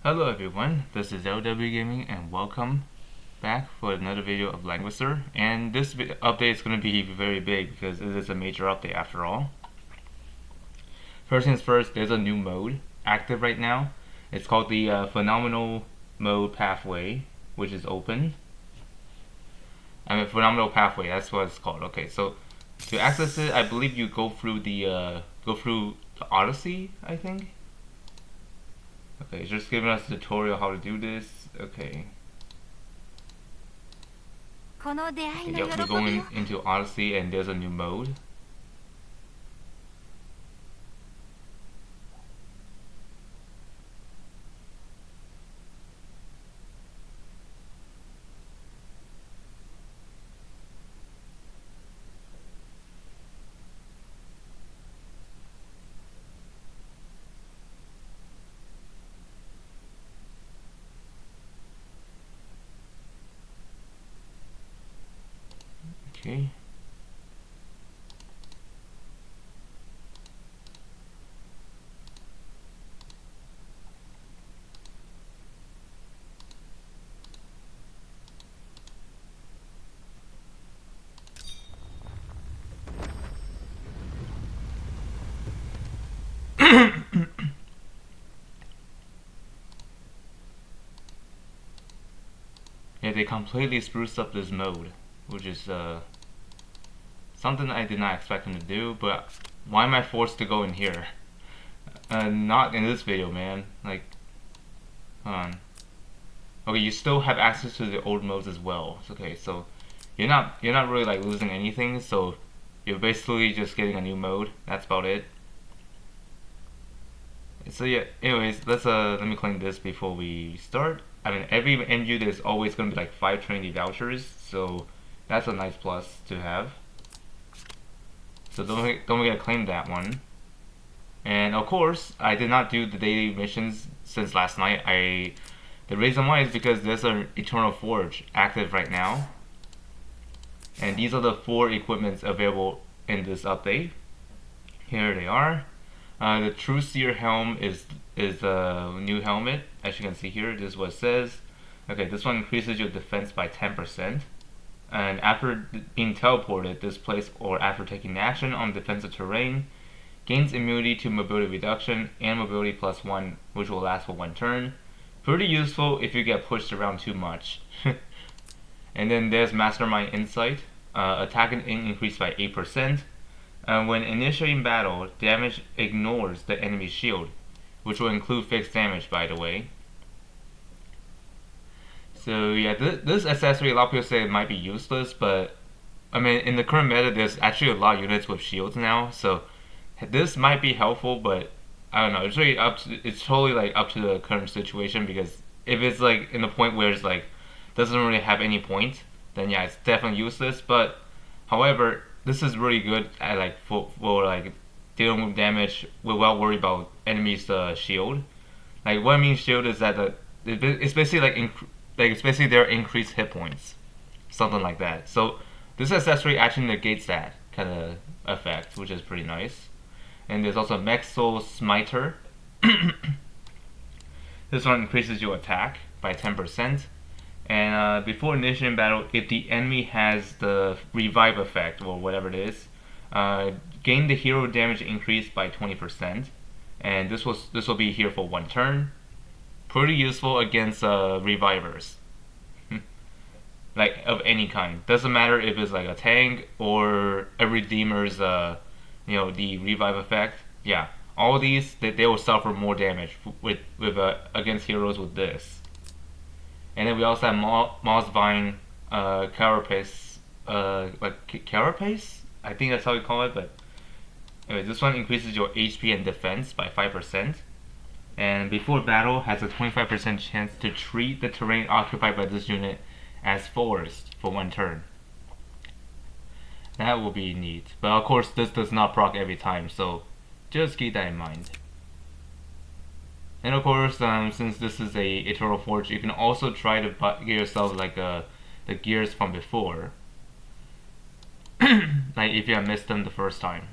Hello everyone, this is LW Gaming and welcome back for another video of Langrisser. And this update is going to be very big because it is a major update after all. First things first, there's a new mode active right now. It's called the Phenomenal Mode Pathway, which is open. Phenomenal Pathway, that's what it's called. Okay, so to access it, I believe you go through the Odyssey, I think. Okay, it's just giving us a tutorial how to do this. Okay. Yep, we're going into Odyssey and there's a new mode. Okay. Yeah, they completely spruced up this mode, which is something I did not expect them to do, but why am I forced to go in here? Not in this video, man. Like, hold on. Okay, you still have access to the old modes as well. Okay, so you're not really like losing anything, so you're basically just getting a new mode. That's about it. So yeah, anyways, let me claim this before we start. I mean, every MU there's always gonna be like 5 Trinity vouchers, so that's a nice plus to have. So don't forget to claim that one. And of course, I did not do the daily missions since last night. The reason why is because there's an Eternal Forge active right now, and these are the 4 equipments available in this update. Here they are. The True Seer helm is a new helmet, as you can see here. This is what it says. Okay, this one increases your defense by 10%. And after being teleported this place or after taking action on defensive terrain, gains immunity to mobility reduction and mobility +1, which will last for 1 turn. Pretty useful if you get pushed around too much. And then there's Mastermind Insight. Attack and aim increased by 8%. When initiating battle, damage ignores the enemy's shield, which will include fixed damage, by the way. So yeah, this accessory, a lot of people say it might be useless, but I mean, in the current meta, there's actually a lot of units with shields now, so this might be helpful, but I don't know. It's really it's totally like up to the current situation, because if it's like in the point where it's like doesn't really have any point, then yeah, it's definitely useless. But however, this is really good at like for like dealing with damage without worry about enemies' shield. Like what I mean shield is that it's basically like it's basically their increased hit points, something like that. So this accessory actually negates that kind of effect, which is pretty nice. And there's also Mech Soul Smiter. This one increases your attack by 10%. And before initiating battle, if the enemy has the revive effect or whatever it is, gain the hero damage increase by 20%. And this will be here for 1 turn. Pretty useful against revivers, like of any kind. Doesn't matter if it's like a tank or a redeemer's, the revive effect. Yeah, all these they will suffer more damage with against heroes with this. And then we also have Mossvine Carapace, like Carapace? I think that's how we call it, but anyway, this one increases your HP and defense by 5%. And before battle, has a 25% chance to treat the terrain occupied by this unit as forest for 1 turn. That will be neat. But of course, this does not proc every time, so just keep that in mind. And of course, since this is a Eternal Forge, you can also try to get yourself like the gears from before. Like if you have missed them the first time.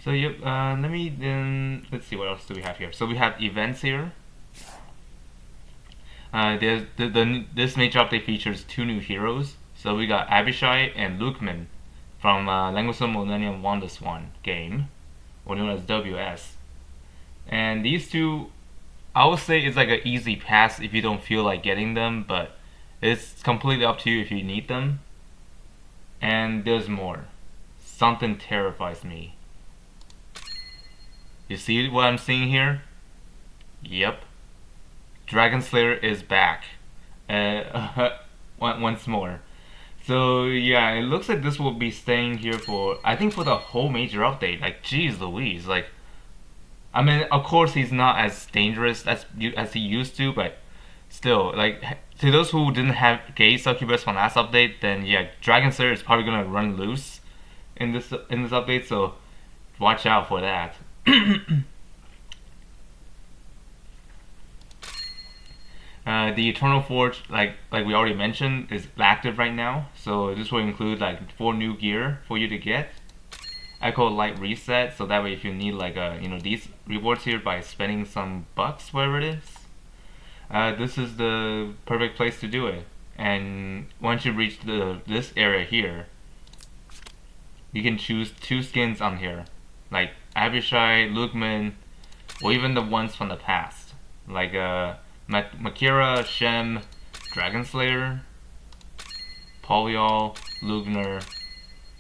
So yep, let's see what else do we have here. So we have events here. There's this major update features 2 new heroes. So we got Abishai and Lukhmaan from Langrisser Millennium Wonderswan game, or known as WS. And these two, I would say it's like an easy pass if you don't feel like getting them, but it's completely up to you if you need them. And there's more. Something terrifies me. You see what I'm seeing here? Yep. Dragonslayer is back. Once more. So yeah, it looks like this will be staying here for, I think, for the whole major update. Like, geez Louise. Like, I mean, of course he's not as dangerous as he used to, but still, like, to those who didn't have Gay Succubus from last update, then yeah, Dragonslayer is probably gonna run loose in this update. So watch out for that. The Eternal Forge, like we already mentioned, is active right now. So this will include like 4 new gear for you to get. Echo Light Reset, so that way if you need like these rewards here by spending some bucks, whatever it is, this is the perfect place to do it. And once you reach this area here, you can choose 2 skins on here, like Abishai, Lukhmaan, or even the ones from the past, like Makira, Shem, Dragonslayer, Polyol, Lugner,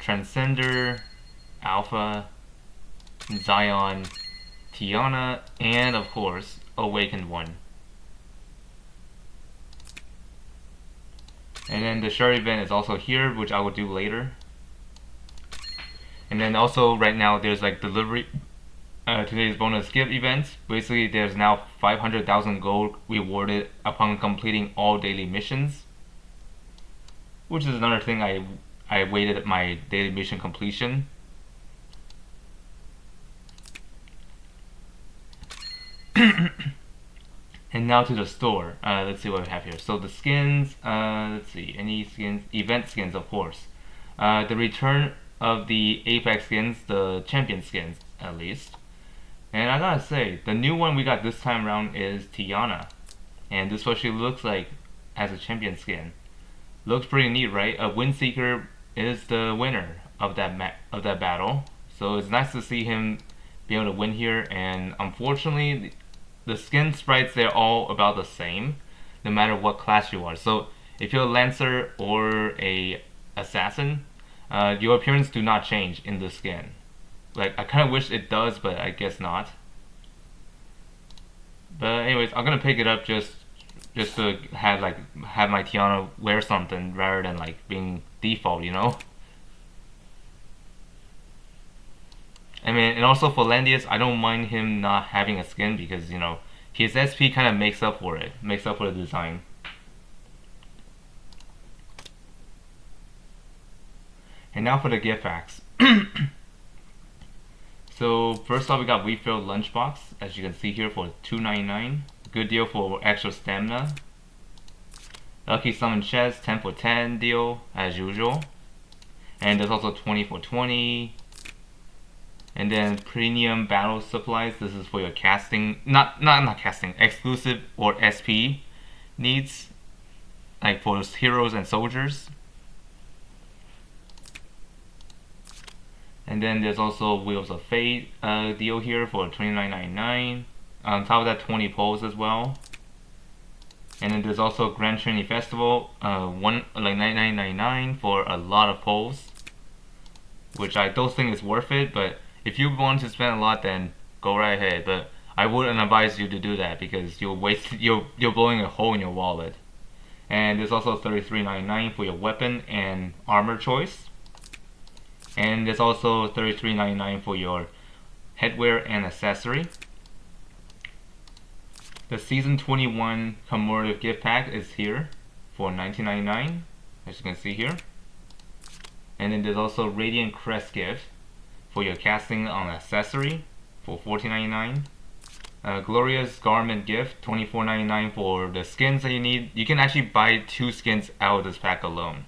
Transcender, Alpha, Zion, Tiana, and of course, Awakened One. And then the shard event is also here, which I will do later. And then also right now there's like delivery, today's bonus gift events. Basically there's now 500,000 gold rewarded upon completing all daily missions, which is another thing I waited my daily mission completion. And now to the store. Let's see what we have here. So the skins, let's see, any skins, event skins of course. The return of the Apex skins, the champion skins at least. And I gotta say, the new one we got this time around is Tiana. And this is what she looks like as a champion skin. Looks pretty neat, right? A Windseeker is the winner of that battle. So it's nice to see him be able to win here. And unfortunately, the skin sprites, they're all about the same, no matter what class you are. So if you're a Lancer or a Assassin, your appearance do not change in the skin. Like, I kind of wish it does, but I guess not. But anyways, I'm gonna pick it up just to have my Tiana wear something rather than like being default, you know. I mean, and also for Landius, I don't mind him not having a skin because, you know, his SP kind of makes up for it, makes up for the design. And now for the gift packs. So first off, we got refilled lunchbox, as you can see here, for $2.99. Good deal for extra stamina. Lucky summon chest, 10 for 10 deal as usual. And there's also 20 for 20. And then premium battle supplies. This is for your casting, not casting, exclusive or SP needs, like for heroes and soldiers. And then there's also Wheels of Fate deal here for $29.99. On top of that, 20 poles as well. And then there's also Grand Trinity Festival, $99.99 for a lot of poles, which I don't think is worth it. But if you want to spend a lot, then go right ahead. But I wouldn't advise you to do that because you're blowing a hole in your wallet. And there's also $33.99 for your weapon and armor choice. And there's also $33.99 for your headwear and accessory. The Season 21 commemorative gift pack is here for $19.99, as you can see here. And then there's also Radiant Crest gift for your casting on accessory for $14.99. Glorious Garment gift, $24.99 for the skins that you need. You can actually buy 2 skins out of this pack alone.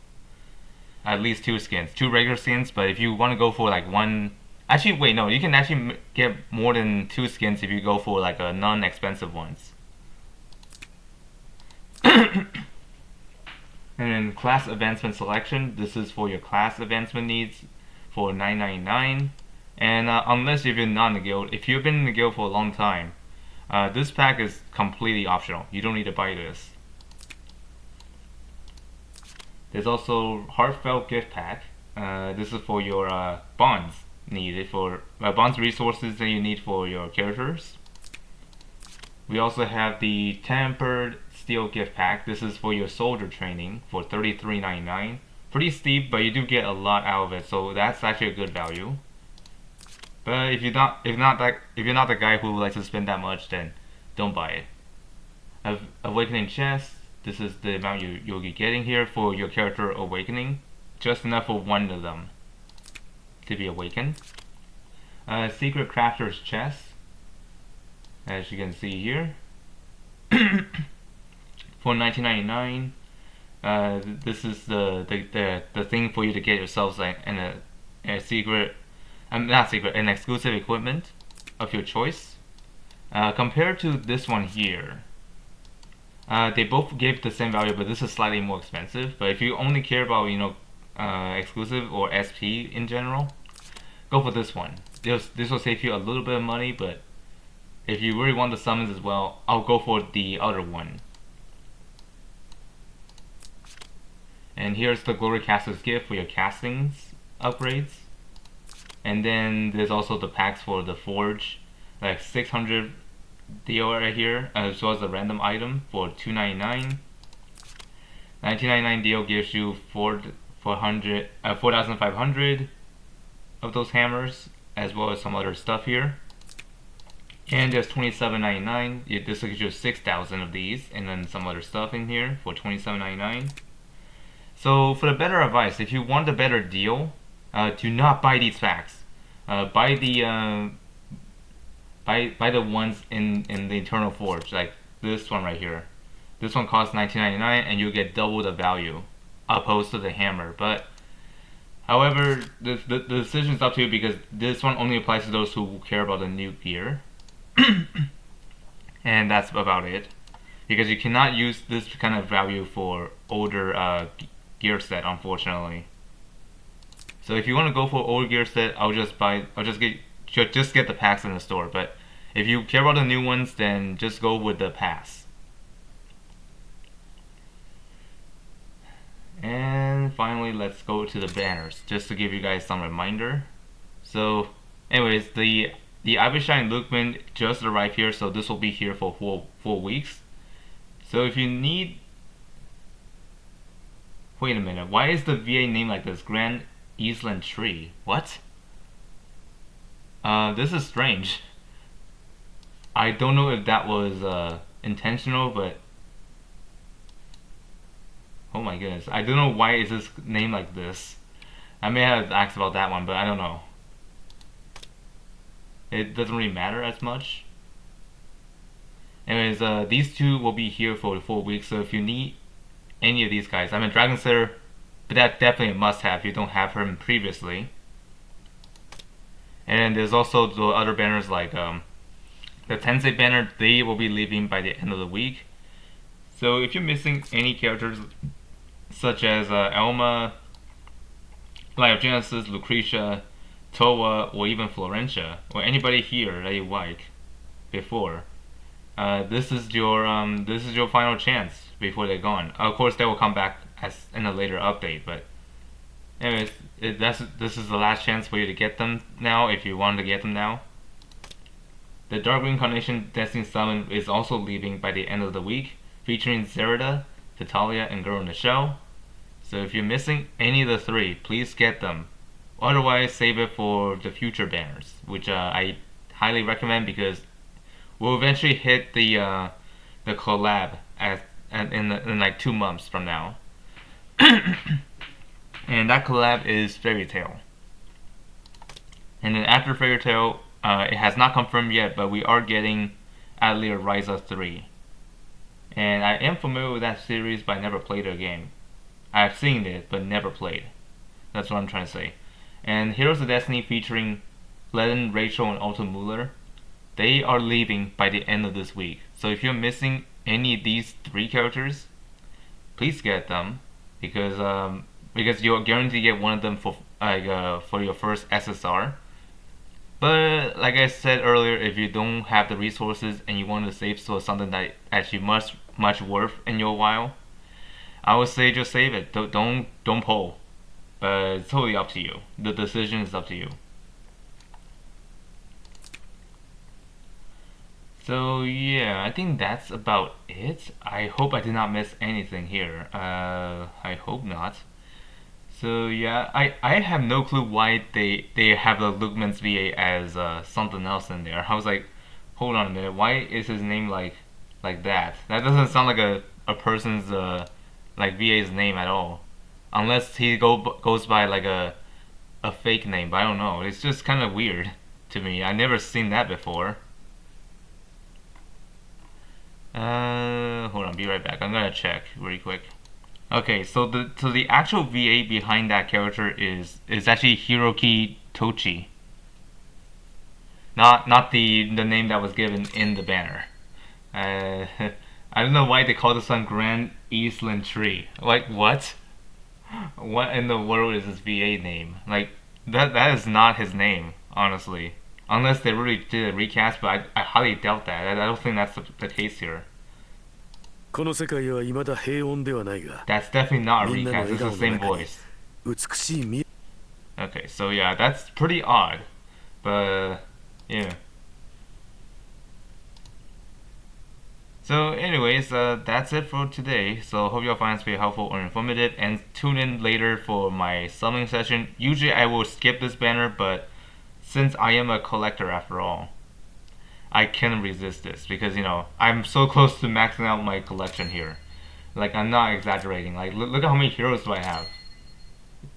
At least 2 skins, 2 regular skins, but if you want to go for like one Actually, wait, no, you can actually get more than 2 skins if you go for like a non-expensive ones. And then class advancement selection. This is for your class advancement needs for $9.99. And unless if you're not in the guild, if you've been in the guild for a long time, this pack is completely optional. You don't need to buy this. There's also Heartfelt Gift Pack. This is for your bonds needed for bonds resources that you need for your characters. We also have the Tempered Steel Gift Pack. This is for your soldier training for $33.99. Pretty steep, but you do get a lot out of it, so that's actually a good value. But if you're not the guy who likes to spend that much, then don't buy it. Awakening Chest. This is the amount you'll be getting here for your character awakening. Just enough for one of them to be awakened. Secret Crafter's Chest, as you can see here, for $19.99. This is the thing for you to get yourselves like a secret, an exclusive equipment of your choice. Compared to this one here, they both give the same value, but this is slightly more expensive. But if you only care about exclusive or SP in general, go for this one. This will save you a little bit of money, but if you really want the summons as well, I'll go for the other one. And here's the Glory Caster's Gift for your castings upgrades. And then there's also the packs for the Forge, like 600 deal right here, as well as a random item for $2.99. $19.99 deal gives you 4,500 of those hammers, as well as some other stuff here. And there's $27.99. This gives you 6,000 of these, and then some other stuff in here for $27.99. So for the better advice, if you want a better deal, do not buy these packs. Buy the ones in the internal forge, like this one right here. This one costs $19.99, and you get double the value, opposed to the hammer. But however, the decision is up to you, because this one only applies to those who care about the new gear. And that's about it, because you cannot use this kind of value for older gear set, unfortunately. So if you want to go for old gear set, just get the packs in the store. But if you care about the new ones, then just go with the pass. And finally, let's go to the banners, just to give you guys some reminder. So anyways, the Abishai and Lukhmaan just arrived here, so this will be here for 4 weeks. So if you need... Wait a minute, why is the VA name like this? Grand Eastland Tree. What? This is strange. I don't know if that was intentional, but... Oh my goodness. I don't know why is this name like this. I may have asked about that one, but I don't know. It doesn't really matter as much. Anyways, these two will be here for 4 weeks, so if you need any of these guys, I mean Dragonslayer, but that's definitely a must-have if you don't have him previously. And there's also the other banners like the Tensei banner. They will be leaving by the end of the week. So if you're missing any characters such as Elma, Light of Genesis, Lucretia, Toa, or even Florentia, or anybody here that you like before, this is your final chance before they're gone. Of course, they will come back as in a later update, but anyways, this is the last chance for you to get them now if you want to get them now. The Dark Reincarnation Destiny Summon is also leaving by the end of the week, featuring Zerida, Tatalia, and Girl in the Shell. So if you're missing any of the three, please get them. Otherwise, save it for the future banners, which I highly recommend, because we'll eventually hit the collab in like 2 months from now. And that collab is Fairy Tail. And then after Fairy Tail, it has not confirmed yet, but we are getting Atelier Ryza 3. And I am familiar with that series, but I never played the game. I've seen it, but never played. That's what I'm trying to say. And Heroes of Destiny featuring Len, Rachel, and Alton Muller, they are leaving by the end of this week. So if you're missing any of these 3 characters, please get them because you're guaranteed to get one of them for your first SSR. But like I said earlier, if you don't have the resources and you want to save for something that actually much worth in your while, I would say just save it. Don't pull. It's totally up to you. The decision is up to you. So yeah, I think that's about it. I hope I did not miss anything here. I hope not. So yeah, I have no clue why they have the Lukhmaan's VA as something else in there. I was like, hold on a minute, why is his name like that? That doesn't sound like a person's like VA's name at all, unless he goes by like a fake name. But I don't know. It's just kind of weird to me. I never seen that before. Hold on, be right back. I'm gonna check really quick. Okay, so the actual VA behind that character is actually Hiroki Tochi. Not the name that was given in the banner. I don't know why they call this one Grand Eastland Tree. Like what? What in the world is this VA name? Like that is not his name, honestly. Unless they really did a recast, but I highly doubt that. I don't think that's the case here. That's definitely not a recast, it's the same voice. Okay, so yeah, that's pretty odd. But, yeah. So anyways, that's it for today. So hope y'all find this video helpful or informative, and tune in later for my summoning session. Usually I will skip this banner, but since I am a collector after all, I can't resist this because, you know, I'm so close to maxing out my collection here. Like, I'm not exaggerating. Like, look at how many heroes do I have.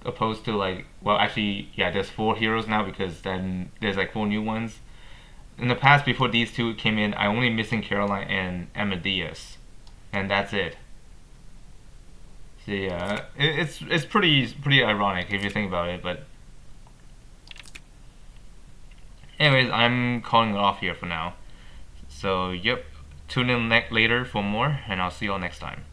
Opposed to, like, well, actually, yeah, there's 4 heroes now because then there's, like, 4 new ones. In the past, before these 2 came in, I only missing Caroline and Amadeus. And that's it. So, yeah, it's pretty ironic if you think about it, but anyways, I'm calling it off here for now. So, yep, tune in later for more, and I'll see y'all next time.